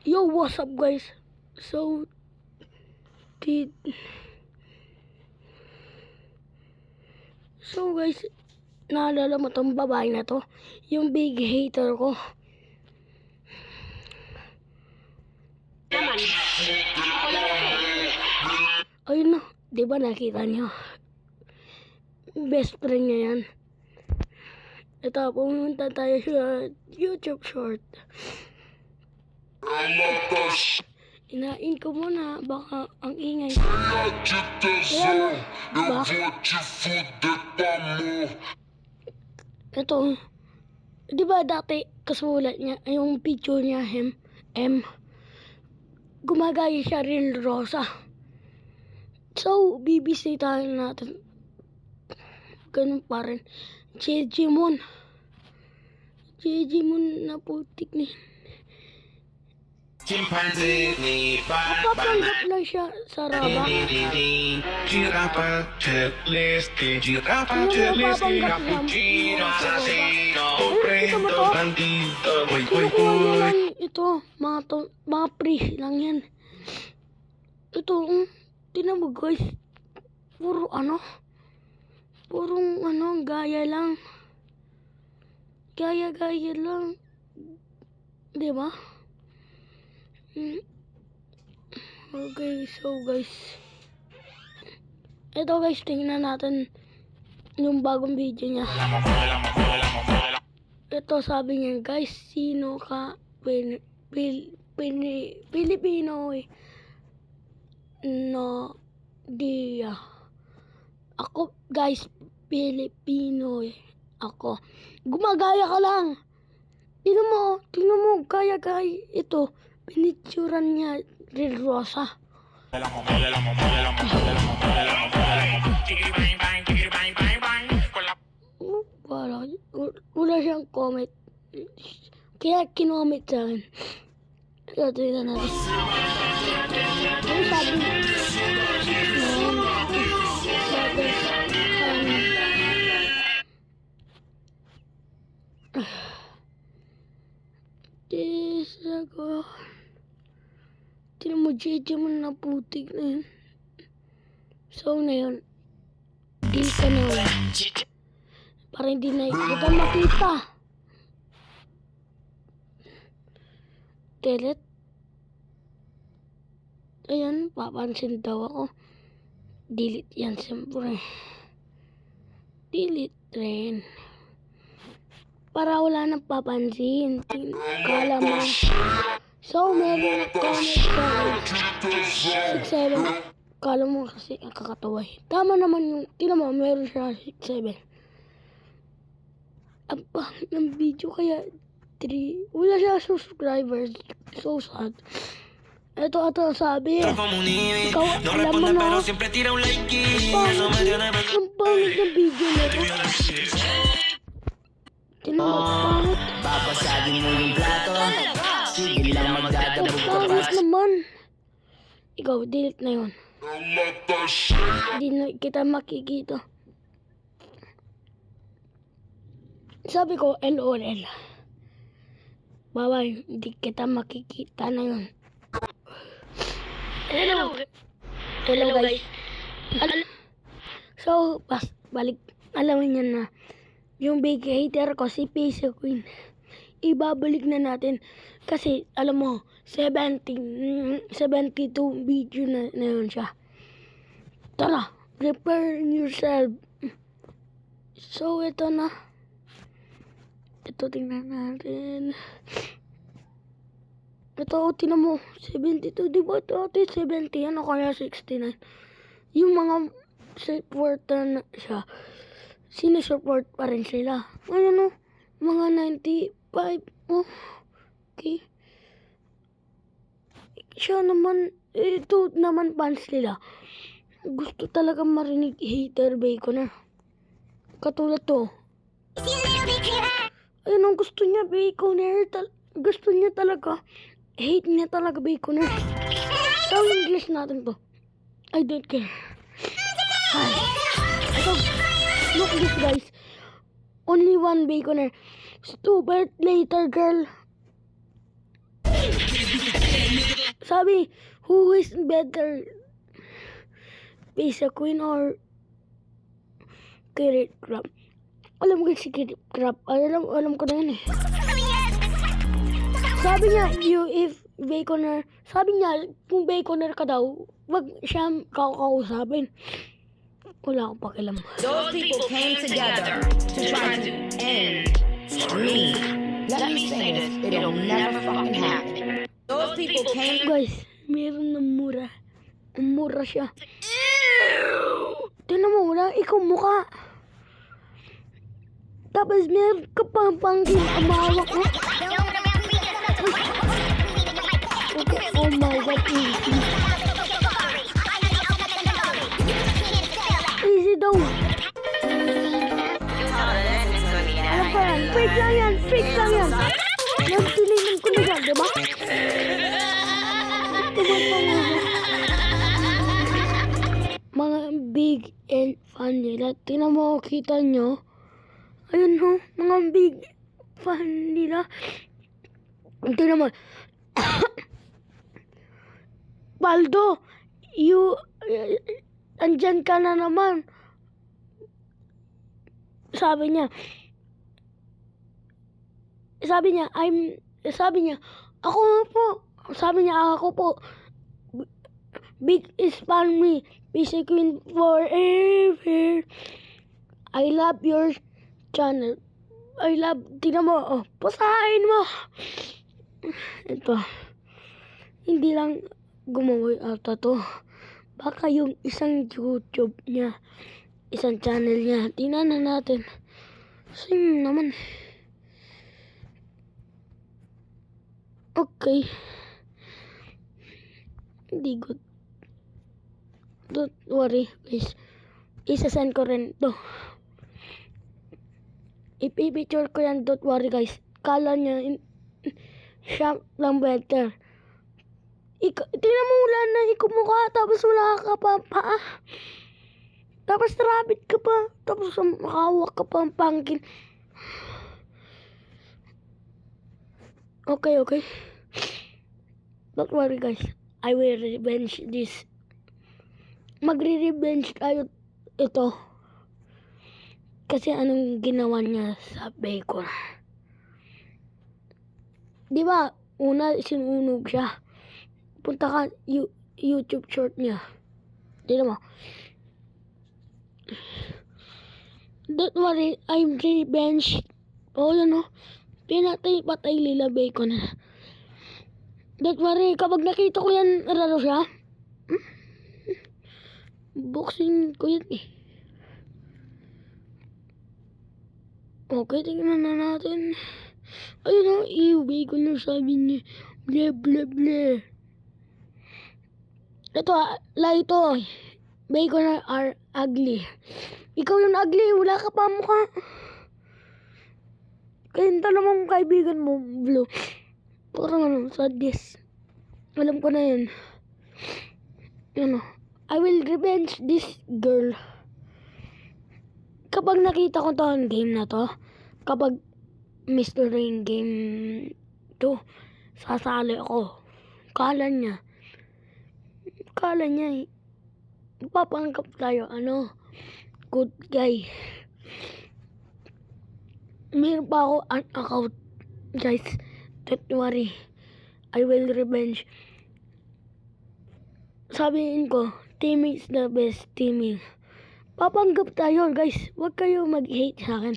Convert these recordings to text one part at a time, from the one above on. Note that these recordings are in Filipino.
Yo, what's up guys? So, di... So guys, naalala mo tong babae na to? Yung big hater ko. Ayun na, di ba nakita niyo? Best friend niya yan. Ito, pumunta tayo sa YouTube short. Inain ko muna, baka ang ingay. Kaya ba? Ito, di ba dati kasulat niya, yung picture niya, gumagaya siya real Rosa. So, bibisitahin natin. Ganun pa rin. Jejimon na putik ni. Chimpanzee ni Papanggap lang siya sa rabak. Giraffe checklist, giraffe checklist, cappuccino, assassino, prendo, bandido, boy, boy, Kinukuha niya boy. lang ito. Mga pre lang yan. Ito, tinan mo guys. Purong gaya lang. Gaya lang. Diba? Okay, so guys. Ito guys, tingnan natin yung bagong video niya. Ito sabi niya, guys, sino ka? Pilipino no dia. Ako, guys, Pilipino ako. Gumagaya ka lang. Tingnan mo, gaya. Ito, pinitsuran niya real Rosa. Wala siyang comment. Kaya kinomment sa akin. Ito, tingnan natin. Ano sabi? Tinan mo, Jejimon na putik na yun. So na yun, di ka na wala. Para hindi na kita makita. Delete. Ayan, papansin daw ako. Delete yan siyempre. Delete rin. Para wala nang papansin. Kala mo. So, meron nag-comment sa 6-7. Kala mo kasi kakatawa. Tama naman yung, tinan mo, meron siya 6-7. Ang pangit ng video kaya 3. Wala siya subscribers. So sad. Ito sabi. Ikaw, alam mo na. Ang pangit ng video na ito. Tinan mo, pangit. Papasadin mo yung plato. Sige lang magdadabog ka pa. Pangit naman. Ikaw, delete na yun. Hindi na kita makikita. Sabi ko, LOL. Bawal, hindi kita makikita na yun. Hello guys. So, balik. Alam niyo na. Yung big hater ko, si Peace Queen. Ibabalik na natin. Kasi, alam mo, 72 video na yun siya. Tara, prepare yourself. So, ito na. Ito, tingnan natin. Ito, tinan mo, 72, di ba dati 70 yan o kaya 69? Yung mga supporter na siya, sinusupport pa rin sila. Ano, mga 95, oh, okay. Siya naman, ito naman fans nila. Gusto talaga marinig hater baconer. Katulad to. Ayun ang gusto niya, baconer. Gusto niya talaga. Hate niya talaga baconer. So, English natin to. I don't care. Hi. So, look this guys. Only one baconer. Stupid later girl. Sabi, who is better? Pizza Queen or Carrot Crab? Alam ko si Carrot Crab. Alam ko na yun eh. Sabi niya, if baconer, sabi niya, kung baconer ka daw, wag siya kakausapin. Wala akong pakialam. Those people came together to try to end me. Let me say this, it'll never fucking happen. Those people came. Guys, meron na mura. Mura siya. Tingnan mo, wala ikaw mukha. Tapos meron ka pang pangkin ang mahawak mo. Okay, oh my god, easy. Easy daw. Ano pa yan? Fake lang yan, fake lang yan. Nagsilingin ko na yan, diba? Mga big and fun nila. Tingnan mo, kita nyo. Ayun ho, mga big fan nila. Tingnan mo. Baldo, andyan ka na naman. Sabi niya, ako po, big is fan me, Pizza Queen forever. I love your channel. Tingnan mo, oh, pasahin mo. Ito, hindi lang gumawa ata to. Baka yung isang YouTube niya, isang channel niya, tingnan na natin. Sino naman? Okay. Hindi good. Don't worry, guys. Isasend ko rin to. Ipipicture ko yan, don't worry, guys. Kala niya, siya lang better. Tingnan mo, wala na ikaw mukha, tapos wala ka pa paa. Tapos rabbit ka pa, tapos makahawak ka pa ang pangkin. Okay. Don't worry, guys. I will revenge this. Magre-revenge tayo ito. Kasi anong ginawa niya sa bacon. Di ba? Una, sinunog siya. Punta ka YouTube short niya. Di mo. Don't worry, I'm revenge. Oh, yan o. Patay lila bacon. Don't worry, kapag nakita ko yan, raro siya. Boxing ko yan eh. Okay, tingnan na natin. Ayun o, bacon na sabi niya. Ble, ble, ble. Ito, ito. Bacon are ugly. Ikaw yung ugly, wala ka pa mukha. Kaya naman kaibigan mo, Blue. Parang sadis. Alam ko na yun. I will revenge this girl. Kapag nakita ko to ang game na to, kapag Mr. Rain game to, sasali ako. Kala niya eh. Papanggap tayo, good guy. Meron pa ako an account, guys. Don't worry. I will revenge. Sabihin ko, teaming is the best teaming. Papanggap tayo, guys. Huwag kayo mag-hate sa akin.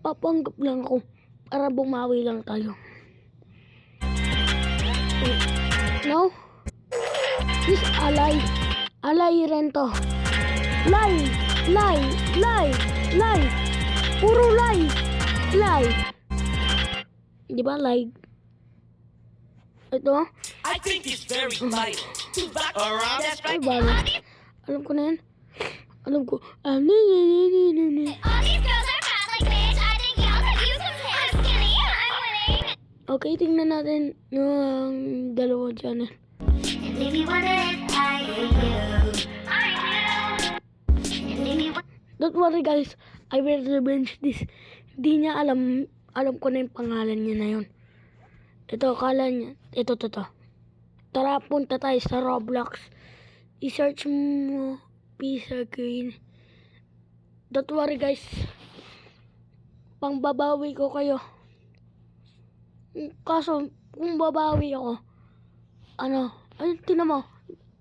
Papanggap lang ako para bumawi lang tayo. No? This alay. Alay rin to. Lie. Puro lie. Di ba lie? Ito. I think it's very vital to back around. That's Ay, right. bala. Alam ko na yan. Alam ko. All these girls are fat like bitch. I think y'all could use some tips. I'm skinny. I'm winning. Okay, tingnan natin yung dalawang channel. And if you wonder if I hate you, I do. And if you Don't worry, guys. I will revenge this. Hindi niya alam. Alam ko na yung pangalan niya na yun. Ito, kala niya. Ito. Tara, punta tayo sa Roblox. I-search mo Pizza Queen. Don't worry guys. Pangbabawi ko kayo. Kaso, kung babawi ako, tinan mo,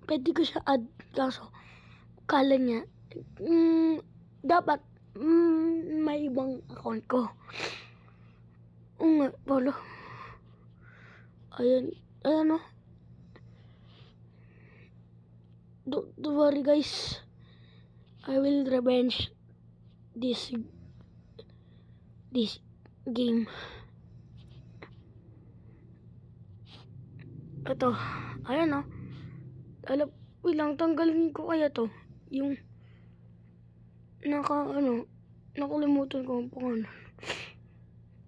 pwede ko siya add. Kaso, kala niya, dapat, may ibang account ko. Oo nga, pala. Ayan o. Don't worry guys. I will revenge this game. Ito. Ayan o. Bilang tanggalin ko kaya to. Yung nakalimutan ko ang pangalan.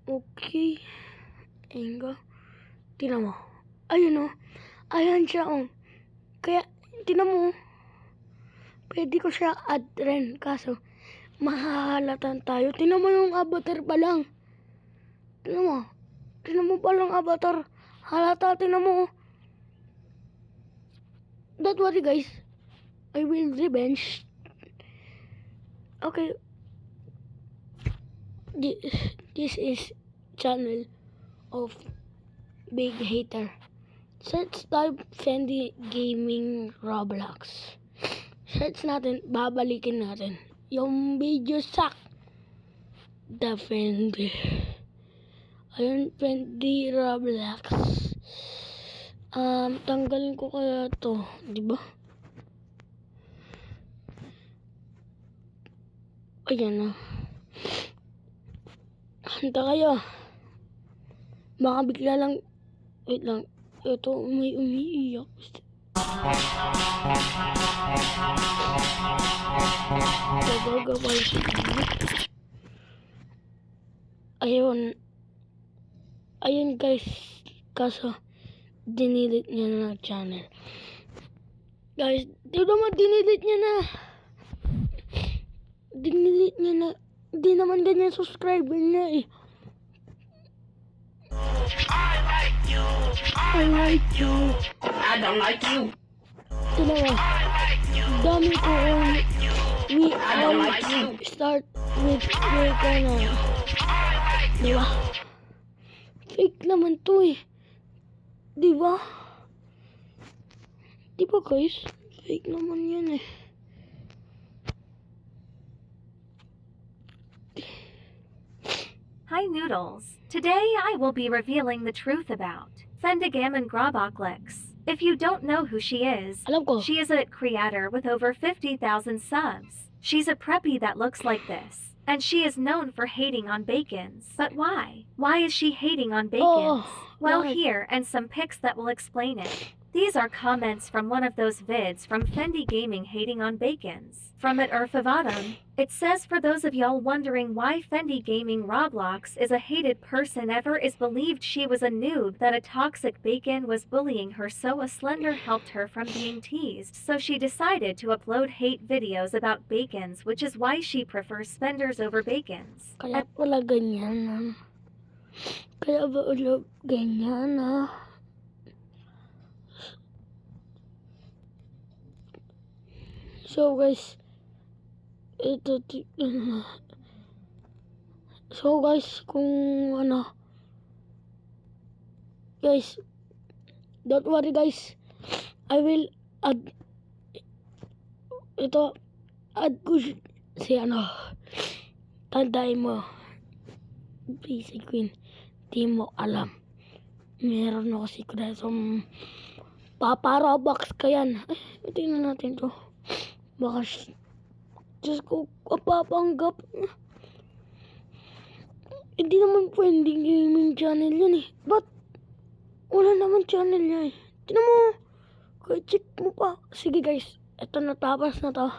Okay. Enga. Tingnan mo. Ayun o. Ayan siya o. Kaya, tingnan mo. Pwede ko siya add rin. Kaso, mahahalatan tayo. Tingnan mo yung avatar pa lang. Tingnan mo. Tingnan mo pa lang avatar. Halata, tingnan mo. Don't worry guys. I will revenge. Okay. This is channel of Big Hater. Search type Fendi Gaming Roblox. Search natin, babalikin natin yung video sak. The Fendi. Ayun, Fendi Roblox. Tanggalin ko kaya to, di ba? Ayan na. Hanta kayo. Baka bigla lang. Wait lang. Ito, may umiiyak. Gagawal siya. Ayun guys. Kaso, dinilit niya na channel. Guys, di naman dinilit niya na. Dinilit niya na. Di naman ganyan subscriber niya eh. I like you. I don't like you. Dalawa. Dami ko we I don't all like you. start with diba? Fake naman to eh. Diba? Diba guys? Fake naman yan eh. Hi Noodles. Today I will be revealing the truth about Fendigammon Groboklex. If you don't know who she is, Alam ko. she is a creator with over 50,000 subs. She's a preppy that looks like this. And she is known for hating on bacons. But why? Why is she hating on bacons? Well, bakit? here and some pics that will explain it. These are comments from one of those vids from Fendi Gaming hating on bacons. From at Urfavatum, it says for those of y'all wondering why Fendi Gaming Roblox is a hated person ever is believed she was a noob that a toxic bacon was bullying her so a slender helped her from being teased so she decided to upload hate videos about bacons which is why she prefers spenders over bacons. Kaya pala ganyan Kaya ba ganyan So guys, so guys, kung guys, don't worry guys, I will add ko si tandaan mo, Pizza Queen, di mo alam, meron ako sikretong paparobux ka yan. Tingnan natin to. Baka, Diyos ko, kapapanggap. Hindi naman Fendi Gaming channel yan eh. Ba't? Wala naman channel niya eh. Tignan mo. Check mo pa. Sige guys, eto natapos na to.